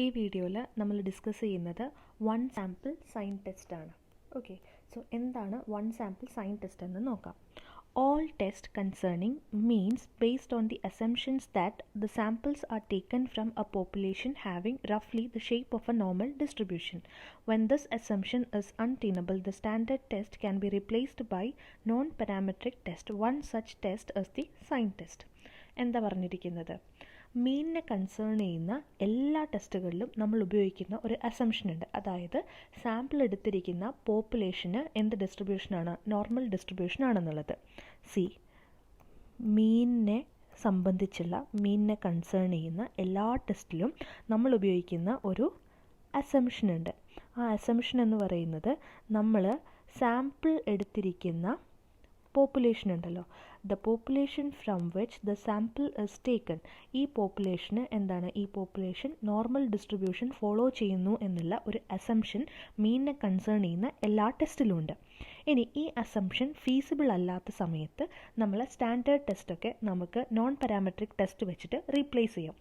ഈ വീഡിയോയിൽ നമ്മൾ ഡിസ്കസ് ചെയ്യുന്നത് വൺ സാമ്പിൾ സൈൻ ടെസ്റ്റ് ആണ്. ഓക്കെ, സോ എന്താണ് വൺ സാമ്പിൾ സൈൻ ടെസ്റ്റ് എന്ന് നോക്കാം. All tests concerning means based on the assumptions that the samples are taken from a population having roughly the shape of a normal distribution. When this assumption is untenable, the standard test can be replaced by non-parametric test. One such test is the sign test. എന്താ പറഞ്ഞിരിക്കുന്നത്? മീനിനെ concern ചെയ്യുന്ന എല്ലാ ടെസ്റ്റുകളിലും നമ്മൾ ഉപയോഗിക്കുന്ന ഒരു assumption ഉണ്ട്. അതായത് സാമ്പിൾ എടുത്തിരിക്കുന്ന പോപ്പുലേഷന് എന്ത് ഡിസ്ട്രിബ്യൂഷനാണ്? നോർമൽ ഡിസ്ട്രിബ്യൂഷൻ ആണെന്നുള്ളത്. മീനിനെ സംബന്ധിച്ചുള്ള മീനിനെ കൺസേൺ ചെയ്യുന്ന എല്ലാ ടെസ്റ്റിലും നമ്മൾ ഉപയോഗിക്കുന്ന ഒരു അസംഷൻ ഉണ്ട്. ആ അസംഷൻ എന്ന് പറയുന്നത് നമ്മൾ സാമ്പിൾ എടുത്തിരിക്കുന്ന പോപ്പുലേഷൻ ഉണ്ടല്ലോ, the population from which the sample is taken. ഈ പോപ്പുലേഷന് എന്താണ്? ഈ പോപ്പുലേഷൻ നോർമൽ ഡിസ്ട്രിബ്യൂഷൻ ഫോളോ ചെയ്യുന്നു എന്നുള്ള ഒരു അസംഷൻ മീനിനെ കൺസേൺ ചെയ്യുന്ന എല്ലാ ടെസ്റ്റിലും ഉണ്ട്. ഇനി ഈ അസംഷൻ ഫീസിബിൾ അല്ലാത്ത സമയത്ത് നമ്മൾ സ്റ്റാൻഡേർഡ് ടെസ്റ്റൊക്കെ നമുക്ക് നോൺ പാരാമെട്രിക് ടെസ്റ്റ് വെച്ചിട്ട് റീപ്ലേസ് ചെയ്യാം.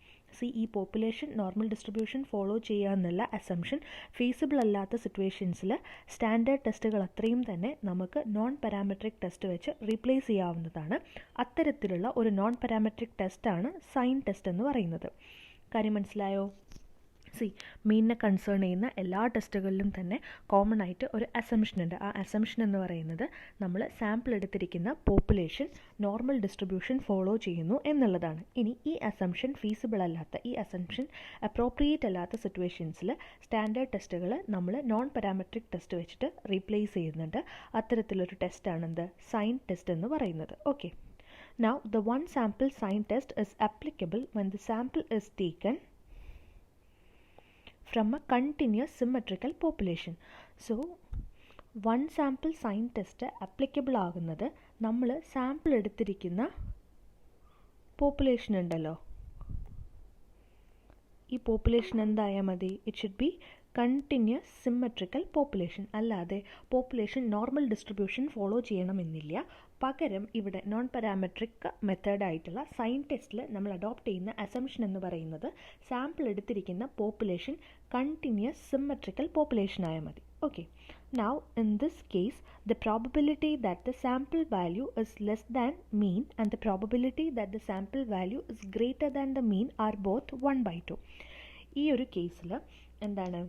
ഈ പോപ്പുലേഷൻ നോർമൽ ഡിസ്ട്രിബ്യൂഷൻ ഫോളോ ചെയ്യുക എന്നുള്ള അസംഷൻ ഫീസിബിൾ അല്ലാത്ത സിറ്റുവേഷൻസിൽ സ്റ്റാൻഡേർഡ് ടെസ്റ്റുകൾ അത്രയും തന്നെ നമുക്ക് നോൺ പാരാമെട്രിക് ടെസ്റ്റ് വെച്ച് റീപ്ലേസ് ചെയ്യാവുന്നതാണ്. അത്തരത്തിലുള്ള ഒരു നോൺ പാരാമെട്രിക് ടെസ്റ്റാണ് സൈൻ ടെസ്റ്റ് എന്ന് പറയുന്നത്. കാര്യം മനസ്സിലായോ? മീനിനെ കൺസേൺ ചെയ്യുന്ന എല്ലാ ടെസ്റ്റുകളിലും തന്നെ കോമൺ ആയിട്ട് ഒരു അസംഷൻ ഉണ്ട്. ആ അസംഷൻ എന്ന് പറയുന്നത് നമ്മൾ സാമ്പിൾ എടുത്തിരിക്കുന്ന പോപ്പുലേഷൻ നോർമൽ ഡിസ്ട്രിബ്യൂഷൻ ഫോളോ ചെയ്യുന്നു എന്നുള്ളതാണ്. ഇനി ഈ അസംഷൻ ഫീസിബിൾ അല്ലാത്ത, ഈ അസംഷൻ അപ്രോപ്രിയേറ്റ് അല്ലാത്ത സിറ്റുവേഷൻസിൽ സ്റ്റാൻഡേർഡ് ടെസ്റ്റുകൾ നമ്മൾ നോൺ പാരാമെട്രിക് ടെസ്റ്റ് വെച്ചിട്ട് റീപ്ലേസ് ചെയ്യുന്നുണ്ട്. അത്തരത്തിലൊരു ടെസ്റ്റാണ് എന്ത്? സൈൻ ടെസ്റ്റ് എന്ന് പറയുന്നത്. Okay, now the one sample sign test is applicable when the sample is taken from a continuous symmetrical population. So one sample sign test applicable ആകുന്നത് നമ്മൾ sample എടുത്തിരിക്കുന്ന പോപ്പുലേഷൻ ഉണ്ടല്ലോ, ഈ പോപ്പുലേഷൻ എന്തായാൽ മതി? It should be continuous symmetrical population. അല്ലാതെ population normal distribution follow ചെയ്യണമെന്നില്ല. പകരം ഇവിടെ നോൺ പാരാമെട്രിക് മെത്തേഡായിട്ടുള്ള സൈൻ ടെസ്റ്റിൽ നമ്മൾ അഡോപ്റ്റ് ചെയ്യുന്ന അസംഷൻ എന്ന് പറയുന്നത് സാമ്പിൾ എടുത്തിരിക്കുന്ന പോപ്പുലേഷൻ കണ്ടിന്യൂസ് സിമ്മട്രിക്കൽ പോപ്പുലേഷൻ ആയാൽ മതി. Okay, now in this case the probability that the sample value is less than mean and the probability that the sample value is greater than the mean are both 1/2. ഈ ഒരു കേസിൽ എന്താണ്?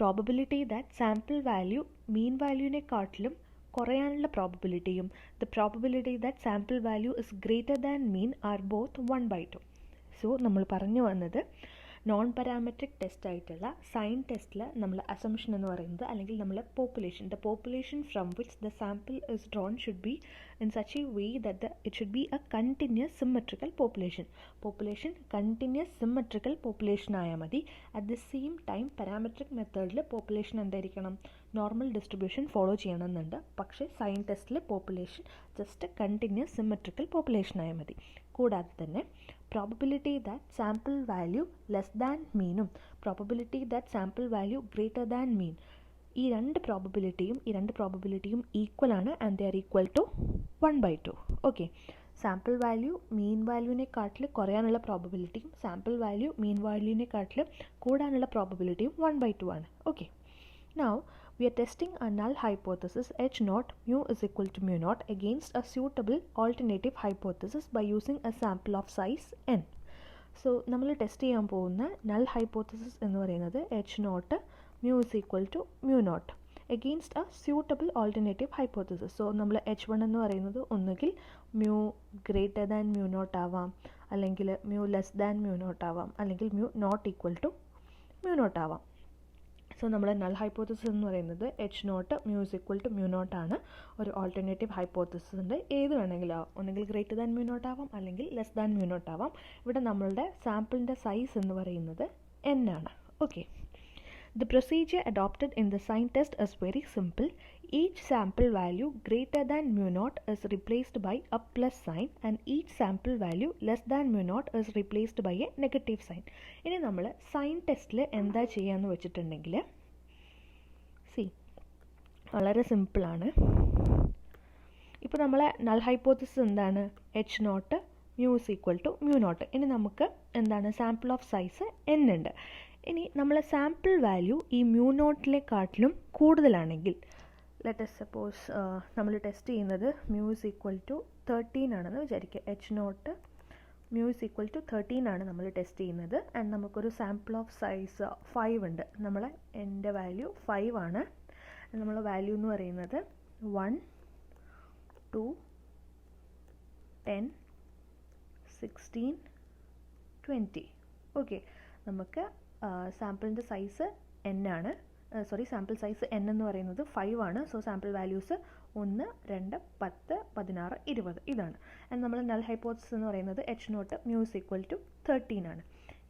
Probability that sample value mean വാല്യൂവിനെക്കാട്ടിലും കുറയാനുള്ള പ്രോബബിലിറ്റിയും the probability that sample value is greater than mean are both 1/2. So നമ്മൾ പറഞ്ഞു വന്നത് നോൺ പാരാമെട്രിക് ടെസ്റ്റ് ആയിട്ടുള്ള സൈൻ ടെസ്റ്റിൽ നമ്മൾ അസംഷൻ എന്ന് പറയുന്നത്, അല്ലെങ്കിൽ നമ്മൾ population, the population from which the sample is drawn should be in such a way that it should be a continuous symmetrical population. Population continuous symmetrical population ആയാൽ മതി. At the same time parametric methodൽ population എന്തായിരിക്കണം? Normal distribution follow ചെയ്യണമെന്നുണ്ട്. പക്ഷേ sign ടെസ്റ്റിൽ population just continuous symmetrical population ആയാൽ മതി. കൂടാതെ തന്നെ probability that sample value less than മീനും probability that sample value greater than mean, ഈ രണ്ട് പ്രോബബിലിറ്റിയും ഈക്വൽ ആണ് and they are equal to 1/2. Okay, sample value mean വാല്യൂവിനെക്കാട്ടിൽ കുറയാനുള്ള പ്രോബബിലിറ്റിയും സാമ്പിൾ വാല്യൂ മീൻ വാല്യൂവിനെക്കാട്ടിൽ കൂടാനുള്ള പ്രോബബിലിറ്റിയും 1/2 ആണ്. Okay, now we are testing a null hypothesis h naught mu is equal to mu naught against a suitable alternative hypothesis by using a sample of size n. So നമ്മൾ test ചെയ്യാൻ പോകുന്ന null hypothesis എന്ന് പറയുന്നത് H naught mu is equal to mu naught against a suitable alternative hypothesis. So നമ്മൾ h1 എന്ന് പറയുന്നത് ഒന്നുകിൽ mu greater than mu naught ആവാം, അല്ലെങ്കിൽ mu less than mu naught ആവാം, അല്ലെങ്കിൽ mu not equal to mu naught ആവാം. So നമ്മൾ നൾ ഹൈപ്പോത്തസിസ് എന്ന് പറയുന്നത് H naught mu is equal to mu naught ആണ്. ഒരു ഓൾട്ടർനേറ്റീവ് ഹൈപ്പോത്തസിസ് ഉണ്ട്, ഏത് വേണമെങ്കിലും ആവാം, ഒന്നെങ്കിൽ ഗ്രേറ്റർ ദാൻ mu naught ആവാം, അല്ലെങ്കിൽ ലെസ് ദാൻ mu naught ആവാം. ഇവിടെ നമ്മളുടെ സാമ്പിളിൻ്റെ സൈസ് എന്ന് പറയുന്നത് n ആണ്. Okay, the procedure adopted in the sign test is very simple. Each sample value greater than mu naught is replaced by a plus sign and each sample value less than mu naught is replaced by a negative sign. ഇനി നമ്മൾ sign ടെസ്റ്റിൽ എന്താ ചെയ്യാന്ന് വെച്ചിട്ടുണ്ടെങ്കിൽ വളരെ സിമ്പിളാണ്. ഇപ്പോൾ നമ്മളെ നൾ ഹൈപ്പോത്തസിസ് എന്താണ്? H naught mu is equal to mu naught. ഇനി നമുക്ക് എന്താണ്? സാമ്പിൾ ഓഫ് സൈസ് n ഉണ്ട്. ഇനി നമ്മളെ സാമ്പിൾ വാല്യൂ ഈ മ്യൂ0നെക്കാട്ടിലും കൂടുതലാണെങ്കിൽ, ലെറ്റ് us സപ്പോസ് നമ്മൾ ടെസ്റ്റ് ചെയ്യുന്നത് μ=13 ആണെന്ന് വിചാരിക്കുക. h0 μ=13 ആണ് നമ്മൾ ടെസ്റ്റ് ചെയ്യുന്നത്. ആൻഡ് നമുക്കൊരു സാമ്പിൾ ഓഫ് സൈസ് 5 ഉണ്ട്. നമ്മളെ എൻ്റെ വാല്യൂ 5 ആണ്. നമ്മളെ വാല്യൂ എന്ന് പറയുന്നത് 1, 2, 10, 16, 20. ഓക്കെ, നമുക്ക് സാമ്പിളിൻ്റെ സൈസ് n ആണ്. സാമ്പിൾ സൈസ് n എന്ന് പറയുന്നത് 5 ആണ്. സോ സാമ്പിൾ വാല്യൂസ് 1, 2, 10, 16, 20 ഇതാണ്. ആൻഡ് നമ്മൾ നൾ ഹൈപ്പോത്തസിസ് എന്ന് പറയുന്നത് h0 μ=13 ആണ്.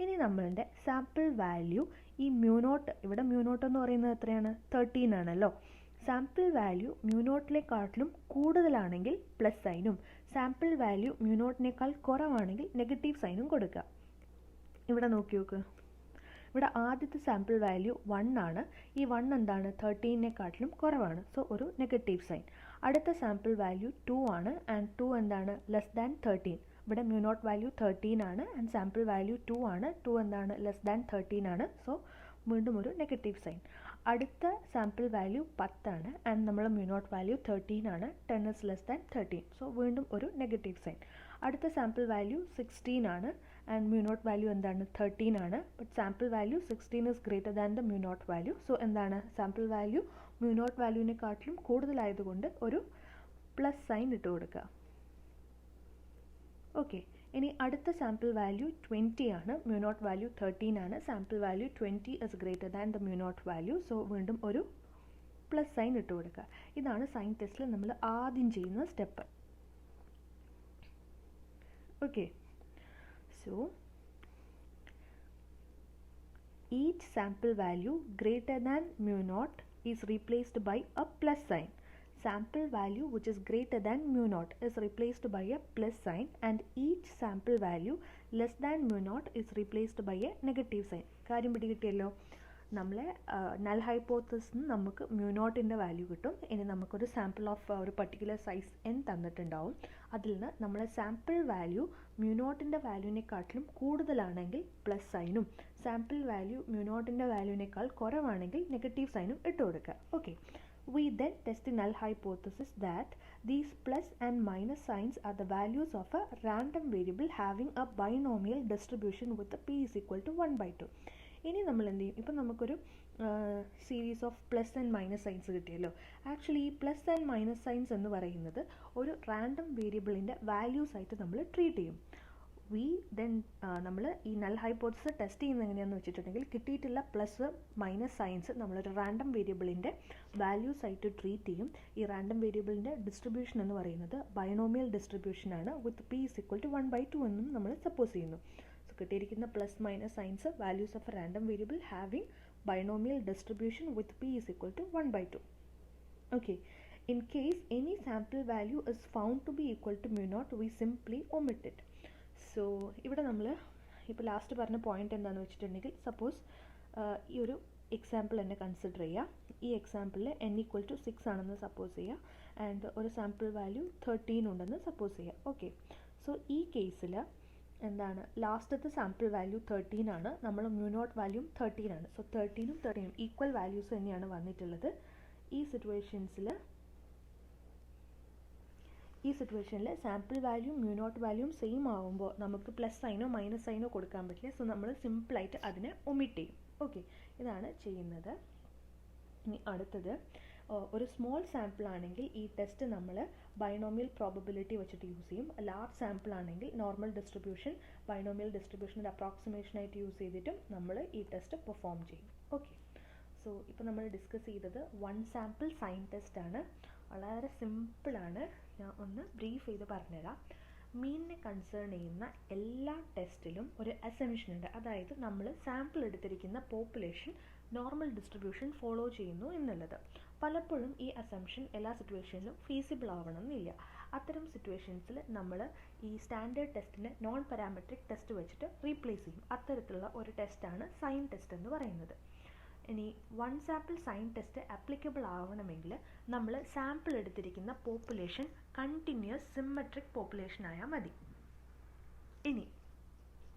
ഇനി നമ്മളുടെ സാമ്പിൾ വാല്യൂ ഈ μ0, ഇവിടെ μ0 എന്ന് പറയുന്നത് എത്രയാണ്? 13 ആണല്ലോ. സാമ്പിൾ വാല്യൂ μ0നെക്കാട്ടിലും കൂടുതലാണെങ്കിൽ പ്ലസ് സൈനും, സാമ്പിൾ വാല്യൂ μ0നേക്കാൾ കുറവാണെങ്കിൽ നെഗറ്റീവ് സൈനും കൊടുക്കുക. ഇവിടെ നോക്കി നോക്ക്, ഇവിടെ ആദ്യത്തെ സാമ്പിൾ വാല്യൂ 1 ആണ്. ഈ 1 എന്താണ്? 13നെക്കാട്ടിലും കുറവാണ്. സോ ഒരു നെഗറ്റീവ് സൈൻ. അടുത്ത സാമ്പിൾ വാല്യൂ 2 ആണ്. ആൻഡ് 2 എന്താണ്? Less than 13. ഇവിടെ μ0 വാല്യൂ 13 ആണ് ആൻഡ് സാമ്പിൾ വാല്യൂ 2 ആണ്. 2 എന്താണ്? ലെസ് ദാൻ 13 ആണ്. സോ വീണ്ടും ഒരു നെഗറ്റീവ് സൈൻ. അടുത്ത സാമ്പിൾ വാല്യൂ 10 ആണ് ആൻഡ് നമ്മൾ μ0 വാല്യൂ 13 ആണ്. 10 ഇസ് ലെസ് ദാൻ 13. സോ വീണ്ടും ഒരു നെഗറ്റീവ് സൈൻ. അടുത്ത സാമ്പിൾ വാല്യൂ 16 ആണ് ആൻഡ് μ0 വാല്യൂ എന്താണ്? 13 ആണ്. But sample value 16 is greater than the μ0 value. So എന്താണ്? സാമ്പിൾ വാല്യൂ μ0 വാല്യൂവിനെക്കാട്ടിലും കൂടുതലായതുകൊണ്ട് ഒരു പ്ലസ് സൈൻ ഇട്ട് കൊടുക്കുക. ഓക്കെ, ഇനി അടുത്ത സാമ്പിൾ വാല്യൂ 20 ആണ്. μ0 വാല്യൂ 13 ആണ്. Sample value 20 is greater than the μ0 value. So വീണ്ടും ഒരു പ്ലസ് സൈൻ ഇട്ട് കൊടുക്കുക. ഇതാണ് സൈൻ ടെസ്റ്റിൽ നമ്മൾ ആദ്യം ചെയ്യുന്ന step. Okay, so each sample value greater than μ0 is replaced by a plus sign. Sample value which is greater than μ0 is replaced by a plus sign and each sample value less than μ0 is replaced by a negative sign. കാര്യം പിടികിട്ടിയല്ലോ. നമ്മളെ null hypothesis നമുക്ക് μ0ൻ്റെ value കിട്ടും. ഇനി നമുക്കൊരു sample of ഒരു particular size n തന്നിട്ടുണ്ടാവും. അതിൽ നിന്ന് നമ്മളെ സാമ്പിൾ വാല്യൂ μ0ൻ്റെ വാല്യൂവിനെക്കാട്ടിലും കൂടുതലാണെങ്കിൽ പ്ലസ് സൈനും, സാമ്പിൾ വാല്യൂ μ0ൻ്റെ വാല്യൂവിനേക്കാൾ കുറവാണെങ്കിൽ നെഗറ്റീവ് സൈനും ഇട്ട് കൊടുക്കുക. Okay, we then test the null hypothesis that these plus and minus signs are the values of a random variable having a binomial distribution with a p is equal to 1/2. ഇനി നമ്മൾ എന്ത് ചെയ്യും? ഇപ്പം നമുക്കൊരു series of plus and minus signs കിട്ടിയല്ലോ. Actually ഈ plus and minus signs എന്ന് പറയുന്നത് ഒരു റാൻഡം വേരിയബിളിൻ്റെ വാല്യൂസ് ആയിട്ട് നമ്മൾ ട്രീറ്റ് ചെയ്യും. നമ്മൾ ഈ നൾ ഹൈപ്പോത്തസിസ് ടെസ്റ്റ് ചെയ്യുന്നത് എങ്ങനെയാണെന്ന് വെച്ചിട്ടുണ്ടെങ്കിൽ, കിട്ടിയിട്ടുള്ള പ്ലസ് മൈനസ് സൈൻസ് നമ്മളൊരു റാൻഡം വേരിയബിളിൻ്റെ വാല്യൂസ് ആയിട്ട് ട്രീറ്റ് ചെയ്യും. ഈ റാൻഡം വേരിയബിളിൻ്റെ ഡിസ്ട്രിബ്യൂഷൻ എന്ന് പറയുന്നത് ബൈനോമിയൽ ഡിസ്ട്രിബ്യൂഷൻ ആണ്. വിത്ത് p is equal to 1/2 എന്നും നമ്മൾ സപ്പോസ് ചെയ്യുന്നു. സോ കിട്ടിയിരിക്കുന്ന plus minus signs values of a random variable having binomial distribution with p is equal to 1/2. Okay, in case any sample value is found to be equal to μ0, we simply omit it. So ഇവിടെ നമ്മൾ ഇപ്പോൾ last പറഞ്ഞ point എന്താണെന്ന് വെച്ചിട്ടുണ്ടെങ്കിൽ, suppose ഈ ഒരു example തന്നെ consider ചെയ്യുക. ഈ എക്സാമ്പിളിൽ n = 6 ആണെന്ന് സപ്പോസ് ചെയ്യുക ആൻഡ് ഒരു സാമ്പിൾ വാല്യൂ 13 ഉണ്ടെന്ന് സപ്പോസ് ചെയ്യുക. ഓക്കെ, സോ ഈ കേസിൽ എന്താണ്? ലാസ്റ്റത്തെ സാമ്പിൾ വാല്യൂ 13 ആണ്. നമ്മൾ μ0 വാല്യൂ 13 ആണ്. സോ 13ഉം 13ഉം ഈക്വൽ വാല്യൂസ് തന്നെയാണ് വന്നിട്ടുള്ളത്. ഈ സിറ്റുവേഷനിൽ സാമ്പിൾ വാല്യൂ μ0 വാല്യൂം സെയിം ആകുമ്പോൾ നമുക്ക് പ്ലസ് സൈനോ മൈനസ് സൈനോ കൊടുക്കാൻ പറ്റില്ല. സോ നമ്മൾ സിമ്പിളായിട്ട് അതിനെ ഒമിറ്റ് ചെയ്യും. ഓക്കെ, ഇതാണ് ചെയ്യുന്നത്. ഇനി അടുത്തത്, ഒരു സ്മോൾ സാമ്പിൾ ആണെങ്കിൽ ഈ ടെസ്റ്റ് നമ്മൾ ബൈനോമിയൽ പ്രോബബിലിറ്റി വെച്ചിട്ട് യൂസ് ചെയ്യും. ലാർജ് സാമ്പിൾ ആണെങ്കിൽ നോർമൽ ഡിസ്ട്രിബ്യൂഷൻ, ബൈനോമിയൽ ഡിസ്ട്രിബ്യൂഷൻ്റെ അപ്രോക്സിമേഷനായിട്ട് യൂസ് ചെയ്തിട്ടും നമ്മൾ ഈ ടെസ്റ്റ് പെർഫോം ചെയ്യും. ഓക്കെ, സോ ഇപ്പോൾ നമ്മൾ ഡിസ്കസ് ചെയ്തത് 1 സാമ്പിൾ സൈൻ ടെസ്റ്റ് ആണ്. വളരെ സിമ്പിളാണ്. ഞാൻ ഒന്ന് ബ്രീഫ് ചെയ്ത് പറഞ്ഞുതരാം. മീനിനെ കൺസേൺ ചെയ്യുന്ന എല്ലാ ടെസ്റ്റിലും ഒരു അസംഷൻ ഉണ്ട്. അതായത് നമ്മൾ സാമ്പിൾ എടുത്തിരിക്കുന്ന പോപ്പുലേഷൻ നോർമൽ ഡിസ്ട്രിബ്യൂഷൻ ഫോളോ ചെയ്യുന്നു എന്നുള്ളത്. പലപ്പോഴും ഈ അസംഷൻ എല്ലാ സിറ്റുവേഷനിലും ഫീസിബിൾ ആവണമെന്നില്ല. അത്തരം സിറ്റുവേഷൻസിൽ നമ്മൾ ഈ സ്റ്റാൻഡേർഡ് ടെസ്റ്റിനെ നോൺ പാരാമെട്രിക് ടെസ്റ്റ് വെച്ചിട്ട് റീപ്ലേസ് ചെയ്യും. അത്തരത്തിലുള്ള ഒരു ടെസ്റ്റാണ് സൈൻ ടെസ്റ്റ് എന്ന് പറയുന്നത്. ഇനി 1 സാമ്പിൾ സൈൻ ടെസ്റ്റ് ആപ്ലിക്കബിൾ ആവണമെങ്കിൽ നമ്മൾ സാമ്പിൾ എടുത്തിരിക്കുന്ന പോപ്പുലേഷൻ കണ്ടിന്യൂസ് സിമ്മട്രിക് പോപ്പുലേഷൻ ആയാൽ മതി. ഇനി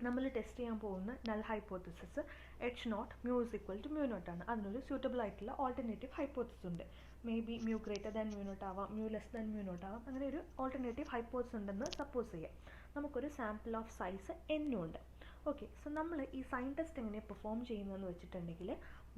നമ്മൾ ടെസ്റ്റ് ചെയ്യാൻ പോകുന്ന null hypothesis H naught mu is equal to mu naught ആണ്. അതിനൊരു സ്യൂട്ടബിൾ ആയിട്ടുള്ള ഓൾട്ടർനേറ്റീവ് ഹൈപ്പോത്തിസിസ് ഉണ്ട്. May be mu greater than mu naught ആവാം, mu less than mu naught ആവാം. അങ്ങനെ ഒരു ഓൾട്ടർനേറ്റീവ് ഹൈപ്പോത്തിസിസ് ഉണ്ടെന്ന് സപ്പോസ് ചെയ്യാം. നമുക്കൊരു സാമ്പിൾ ഓഫ് സൈസ് എന്നും ഉണ്ട്. ഓക്കെ, സോ നമ്മൾ ഈ സൈൻ ടെസ്റ്റ് എങ്ങനെ പെർഫോം ചെയ്യുന്നതെന്ന് വെച്ചിട്ടുണ്ടെങ്കിൽ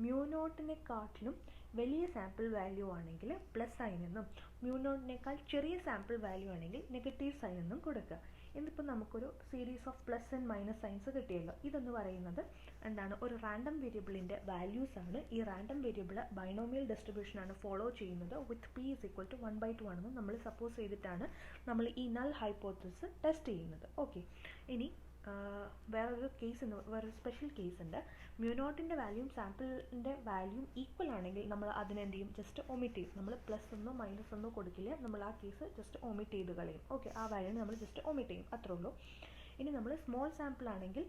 മ്യൂ നോട്ടിനെക്കാട്ടിലും വലിയ സാമ്പിൾ വാല്യൂ ആണെങ്കിൽ പ്ലസ് സൈൻ എന്നും മ്യൂ നോട്ടിനേക്കാൾ ചെറിയ സാമ്പിൾ വാല്യൂ ആണെങ്കിൽ നെഗറ്റീവ് സൈൻ എന്നും കൊടുക്കുക. ഇതിപ്പോൾ നമുക്കൊരു series of plus and minus signs കിട്ടിയല്ലോ. ഇതെന്ന് പറയുന്നത് എന്താണ്, ഒരു റാൻഡം വേരിയബിളിൻ്റെ വാല്യൂസ് ആണ്. ഈ റാൻഡം വേരിയബിൾ ബൈനോമിയൽ ഡിസ്ട്രിബ്യൂഷൻ ആണ് ഫോളോ ചെയ്യുന്നത് with p is equal to 1/2 ആണെന്ന് നമ്മൾ സപ്പോസ് ചെയ്തിട്ടാണ് നമ്മൾ ഈ നൾ ഹൈപ്പോത്തിസിസ് ടെസ്റ്റ് ചെയ്യുന്നത്. ഓക്കെ, ഇനി വേറൊരു സ്പെഷ്യൽ കേസ് ഉണ്ട്. മ്യൂ നോട്ടിൻ്റെ വാല്യൂം സാമ്പിളിൻ്റെ വാല്യൂം ഈക്വൽ ആണെങ്കിൽ നമ്മൾ അതിനെന്ത് ചെയ്യും, ജസ്റ്റ് ഒമിറ്റ് ചെയ്യും. നമ്മൾ പ്ലസ് ഒന്നോ മൈനസ് ഒന്നോ കൊടുക്കില്ല, നമ്മൾ ആ കേസ് ജസ്റ്റ് ഒമിറ്റ് ചെയ്ത് കളയും. ഓക്കെ, ആ വാല്യൂ നമ്മൾ ജസ്റ്റ് ഒമിറ്റ് ചെയ്യും, അത്രേ ഉള്ളൂ. ഇനി നമ്മൾ സ്മോൾ സാമ്പിൾ ആണെങ്കിൽ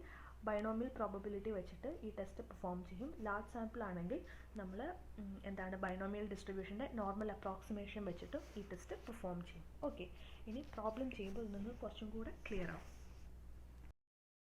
ബൈനോമിയൽ പ്രോബബിലിറ്റി വെച്ചിട്ട് ഈ ടെസ്റ്റ് പെർഫോം ചെയ്യും. ലാർജ് സാമ്പിൾ ആണെങ്കിൽ നമ്മൾ ബൈനോമിയൽ ഡിസ്ട്രിബ്യൂഷൻ്റെ നോർമൽ അപ്രോക്സിമേഷൻ വെച്ചിട്ട് ഈ ടെസ്റ്റ് പെർഫോം ചെയ്യും. ഓക്കെ, ഇനി പ്രോബ്ലം ചെയ്യുമ്പോൾ നിങ്ങൾക്ക് കുറച്ചും കൂടെ ക്ലിയർ ആവും.